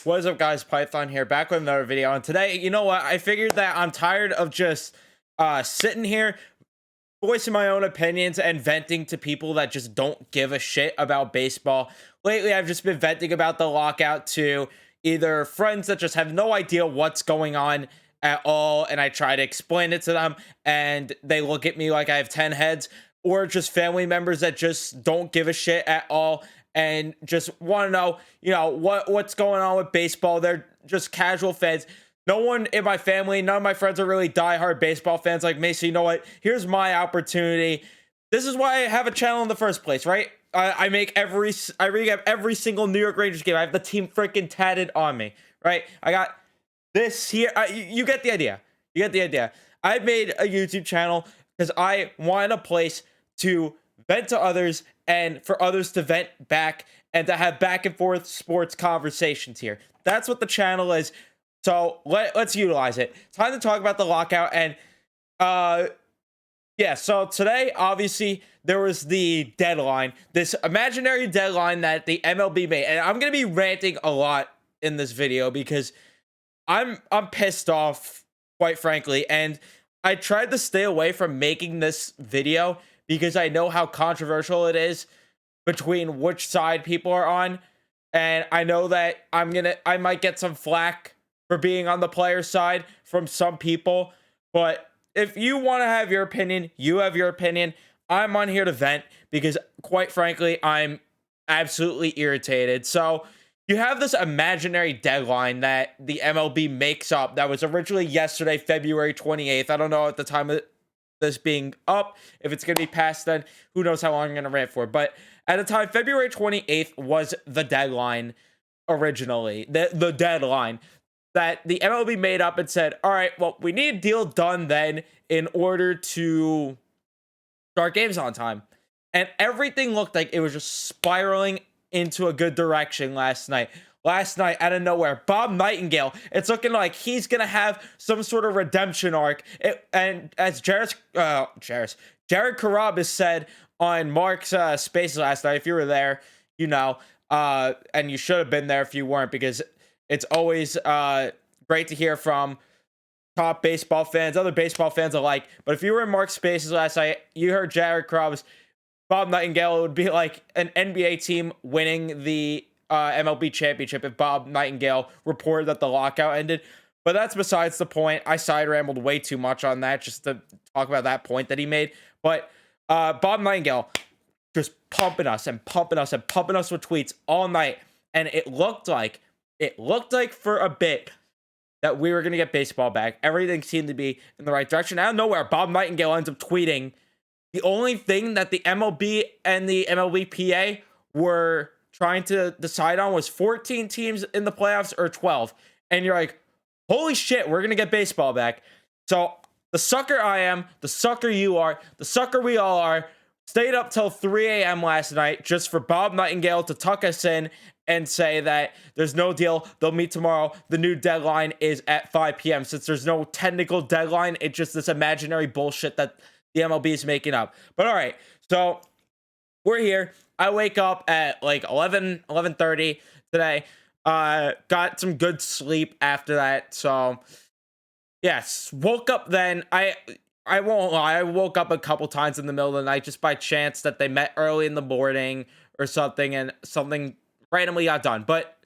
What is up, guys? Python here, back with another video. And today, you know what? I figured that I'm tired of just sitting here voicing my own opinions and venting to people that just don't give a shit about baseball. Lately, I've just been venting about the lockout to either friends that just have no idea what's going on at all, and I try to explain it to them, and they look at me like I have 10 heads, or just family members that just don't give a shit at all and just want to know, what's going on with baseball. They're just casual fans. No one in my family, none of my friends are really diehard baseball fans like me. So you know what? Here's my opportunity. This is why I have a channel in the first place, right? I recap every single New York Rangers game. I have the team freaking tatted on me, right? I got this here. You get the idea. You get the idea. I made a YouTube channel because I wanted a place to vent to others and for others to vent back and to have back and forth sports conversations here. That's what the channel is. So let's utilize it. Time to talk about the lockout. And yeah, so today, obviously, there was the deadline, this imaginary deadline that the MLB made. And I'm going to be ranting a lot in this video because I'm pissed off, quite frankly. And I tried to stay away from making this video because I know how controversial it is between which side people are on. And I know that I might get some flack for being on the player side from some people. But if you want to have your opinion, you have your opinion. I'm on here to vent because, quite frankly, I'm absolutely irritated. So you have this imaginary deadline that the MLB makes up that was originally yesterday, February 28th. I don't know at the time of this being up if it's going to be past then. Who knows how long I'm going to rant for. But at the time, February 28th was the deadline originally. The deadline that the MLB made up and said, all right, well, we need a deal done then in order to start games on time. And everything looked like it was just spiraling into a good direction last night. Last night, out of nowhere, Bob Nightingale, it's looking like he's going to have some sort of redemption arc. And as Jared Carrabis said on Mark's Spaces last night, if you were there, and you should have been there if you weren't, because it's always great to hear from top baseball fans, other baseball fans alike. But if you were in Mark's Spaces last night, you heard Jared Carrabis, Bob Nightingale, it would be like an NBA team winning the MLB championship if Bob Nightingale reported that the lockout ended. But that's besides the point. I side rambled way too much on that just to talk about that point that he made. But Bob Nightingale just pumping us and pumping us and pumping us with tweets all night. And it looked like for a bit that we were going to get baseball back. Everything seemed to be in the right direction. Out of nowhere, Bob Nightingale ends up tweeting the only thing that the MLB and the MLBPA were trying to decide on was 14 teams in the playoffs or 12. And you're like, holy shit, we're going to get baseball back. So the sucker I am, the sucker you are, the sucker we all are, stayed up till 3 a.m. last night just for Bob Nightingale to tuck us in and say that there's no deal. They'll meet tomorrow. The new deadline is at 5 p.m. Since there's no technical deadline, it's just this imaginary bullshit that the MLB is making up. But all right, so we're here. I wake up at like 11:30 today. Got some good sleep after that. So yes, woke up then. I won't lie, I woke up a couple times in the middle of the night just by chance that they met early in the morning or something, and something randomly got done. But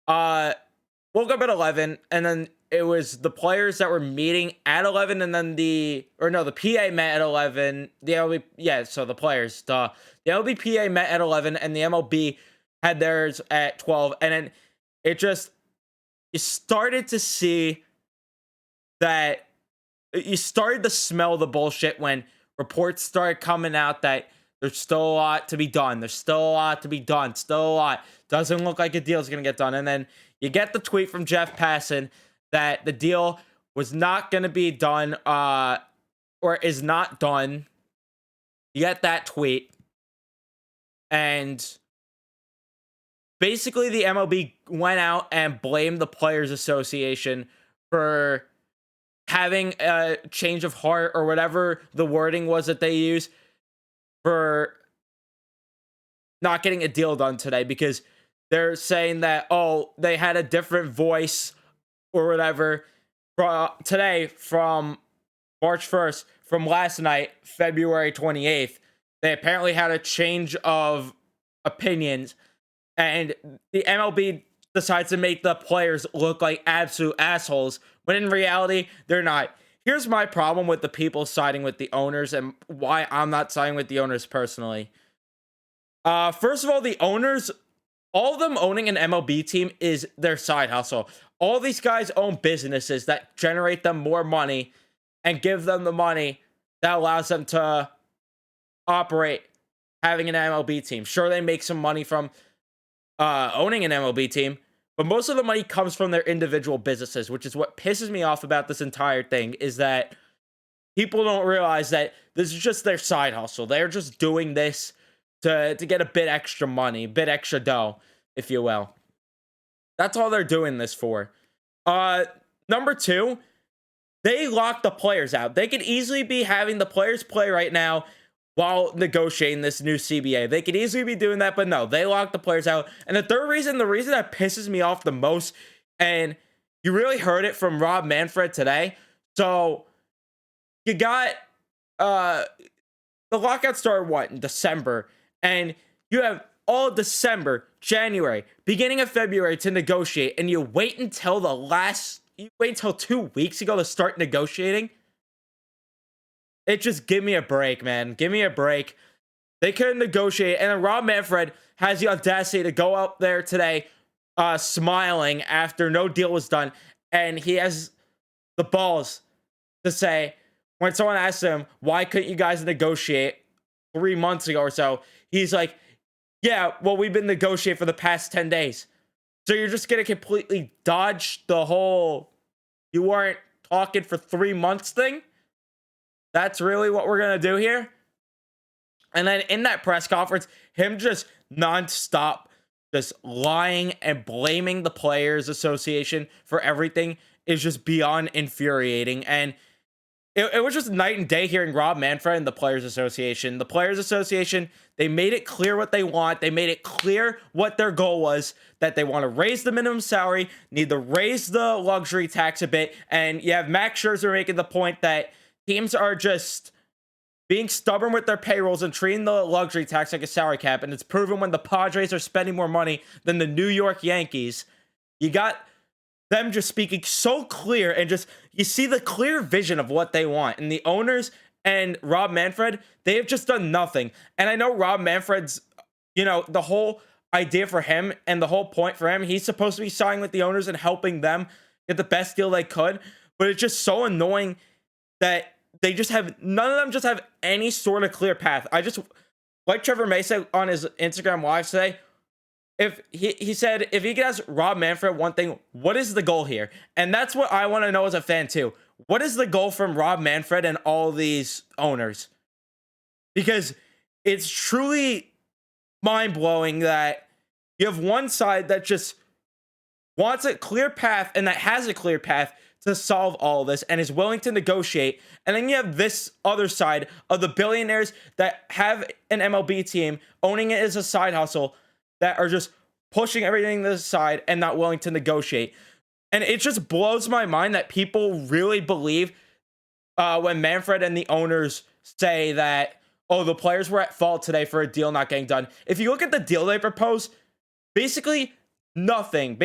woke up at 11, and then it was the players that were meeting at 11, and then the PA met at 11. So the players, the MLB PA met at 11, and the MLB had theirs at 12. And then you started to see that, you started to smell the bullshit when reports started coming out that there's still a lot to be done. There's still a lot to be done. Still a lot. Doesn't look like a deal is going to get done. And then you get the tweet from Jeff Passan that the deal was not going to be done, or is not done. You get that tweet. And basically the MLB went out and blamed the Players Association for having a change of heart, or whatever the wording was that they used, for not getting a deal done today, because they're saying that, oh, they had a different voice or whatever today from March 1st, from last night, February 28th. They apparently had a change of opinions, and the MLB decides to make the players look like absolute assholes when in reality they're not. Here's my problem with the people siding with the owners and why I'm not siding with the owners personally. First of all, the owners, all of them owning an MLB team is their side hustle. All these guys own businesses that generate them more money and give them the money that allows them to operate having an MLB team. Sure, they make some money from owning an MLB team, but most of the money comes from their individual businesses, which is what pisses me off about this entire thing, is that people don't realize that this is just their side hustle. They're just doing this to get a bit extra money, a bit extra dough, if you will. That's all they're doing this for. Number two, they lock the players out. They could easily be having the players play right now while negotiating this new CBA. They could easily be doing that, but no, they lock the players out. And the third reason, the reason that pisses me off the most, and you really heard it from Rob Manfred today. So you got the lockout started in December, and you have all December, January, beginning of February to negotiate, and you wait until 2 weeks ago to start negotiating. It just, give me a break, man. Give me a break. They couldn't negotiate. And then Rob Manfred has the audacity to go out there today smiling after no deal was done. And he has the balls to say, when someone asks him, why couldn't you guys negotiate 3 months ago or so? He's like, yeah, well, we've been negotiating for the past 10 days. So you're just going to completely dodge the whole you weren't talking for 3 months thing? That's really what we're going to do here? And then in that press conference, him just nonstop just lying and blaming the Players Association for everything is just beyond infuriating. And it was just night and day hearing Rob Manfred and the Players Association. The Players Association, they made it clear what they want. They made it clear what their goal was, that they want to raise the minimum salary, need to raise the luxury tax a bit. And you have Max Scherzer making the point that teams are just being stubborn with their payrolls and treating the luxury tax like a salary cap. And it's proven when the Padres are spending more money than the New York Yankees. You got them just speaking so clear, and just, you see the clear vision of what they want. And the owners and Rob Manfred, they have just done nothing. And I know Rob Manfred's, the whole idea for him and the whole point for him, he's supposed to be signing with the owners and helping them get the best deal they could. But it's just so annoying that they just have, none of them just have any sort of clear path. I just, like Trevor May said on his Instagram Live today, if he said, if he could ask Rob Manfred one thing, what is the goal here? And that's what I want to know as a fan too. What is the goal from Rob Manfred and all these owners? Because it's truly mind-blowing that you have one side that just wants a clear path and that has a clear path to solve all of this and is willing to negotiate. And then you have this other side of the billionaires that have an MLB team, owning it as a side hustle, that are just pushing everything to the side and not willing to negotiate. And it just blows my mind that people really believe when Manfred and the owners say that, oh, the players were at fault today for a deal not getting done. If you look at the deal they proposed, basically nothing.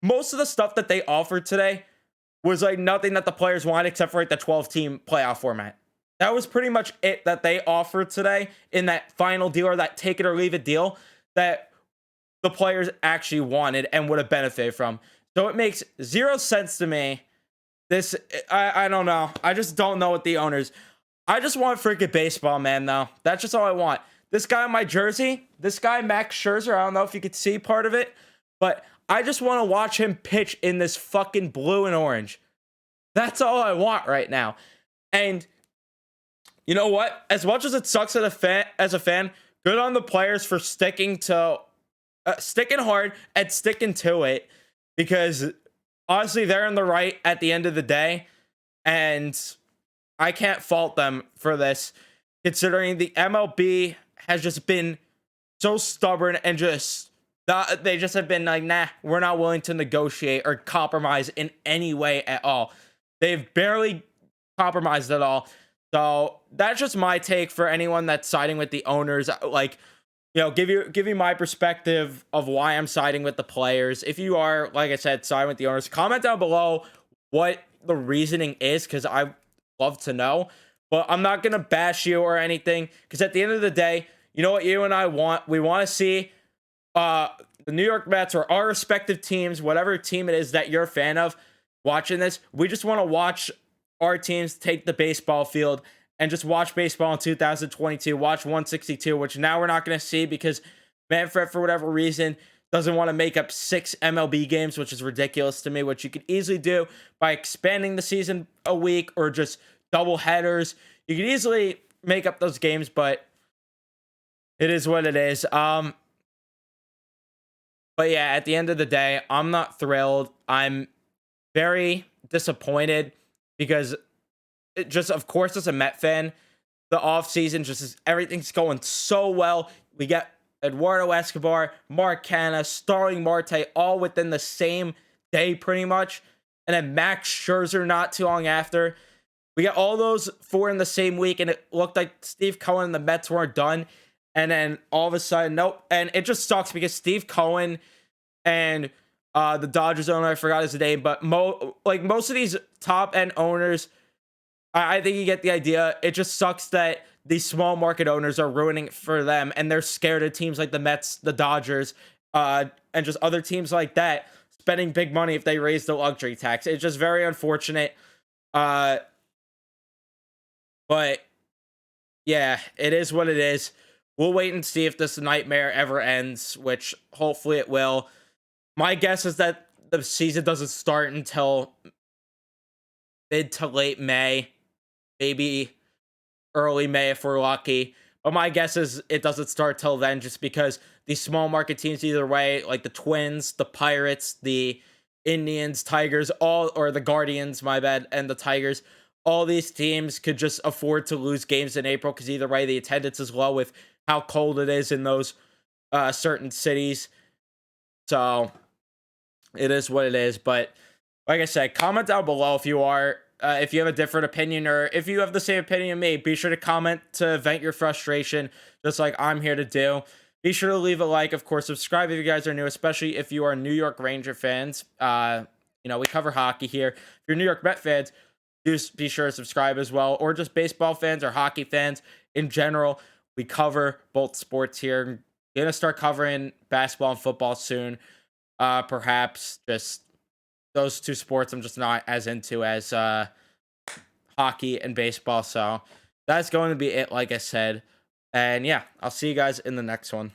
Most of the stuff that they offered today was like nothing that the players wanted except for like the 12-team playoff format. That was pretty much it that they offered today in that final deal, or that take it or leave it deal, that the players actually wanted and would have benefited from. So it makes zero sense to me. This, I don't know. I just don't know what the owners. I just want freaking baseball, man, though. That's just all I want. This guy on my jersey, this guy, Max Scherzer, I don't know if you could see part of it, but I just want to watch him pitch in this fucking blue and orange. That's all I want right now. And you know what? As much as it sucks as a fan, good on the players for sticking hard and sticking to it, because honestly, they're in the right at the end of the day, and I can't fault them for this, considering the MLB has just been so stubborn and just They just have been like, nah, we're not willing to negotiate or compromise in any way at all. They've barely compromised at all. So that's just my take for anyone that's siding with the owners. Like, give you my perspective of why I'm siding with the players. If you are, like I said, siding with the owners, comment down below what the reasoning is, because I love to know. But I'm not gonna bash you or anything, because at the end of the day, you know what you and I want? We want to see the New York Mets or our respective teams, whatever team it is that you're a fan of, watching this. We just want to watch our teams take the baseball field and just watch baseball in 2022. Watch 162, which now we're not going to see because Manfred, for whatever reason, doesn't want to make up 6 MLB games, which is ridiculous to me, which you could easily do by expanding the season a week or just double headers. You could easily make up those games, but it is what it is. But yeah, at the end of the day, I'm not thrilled. I'm very disappointed because it just, of course, as a Met fan, the offseason just is, everything's going so well. We get Eduardo Escobar, Mark Canha, Starling Marte, all within the same day pretty much. And then Max Scherzer not too long after. We got all those 4 in the same week, and it looked like Steve Cohen and the Mets weren't done. And then all of a sudden, nope. And it just sucks because Steve Cohen and the Dodgers owner, I forgot his name, but most of these top end owners, I think you get the idea. It just sucks that these small market owners are ruining it for them, and they're scared of teams like the Mets, the Dodgers, and just other teams like that spending big money if they raise the luxury tax. It's just very unfortunate. But yeah, it is what it is. We'll wait and see if this nightmare ever ends, which hopefully it will. My guess is that the season doesn't start until mid to late May, maybe early May if we're lucky. But my guess is it doesn't start till then, just because these small market teams, either way, like the Twins, the Pirates, the Indians, Tigers, or the Guardians, my bad, and the Tigers, all these teams could just afford to lose games in April, because either way, the attendance is low with how cold it is in those certain cities. So it is what it is. But like I said, comment down below if you have a different opinion, or if you have the same opinion as me. Be sure to comment to vent your frustration, just like I'm here to do. Be sure to leave a like, of course. Subscribe if you guys are new, especially if you are New York Ranger fans. We cover hockey here. If you're New York Met fans, do be sure to subscribe as well, or just baseball fans or hockey fans in general. We cover both sports here. Gonna start covering basketball and football soon. Perhaps just those 2 sports I'm just not as into as hockey and baseball. So that's going to be it, like I said. And yeah, I'll see you guys in the next one.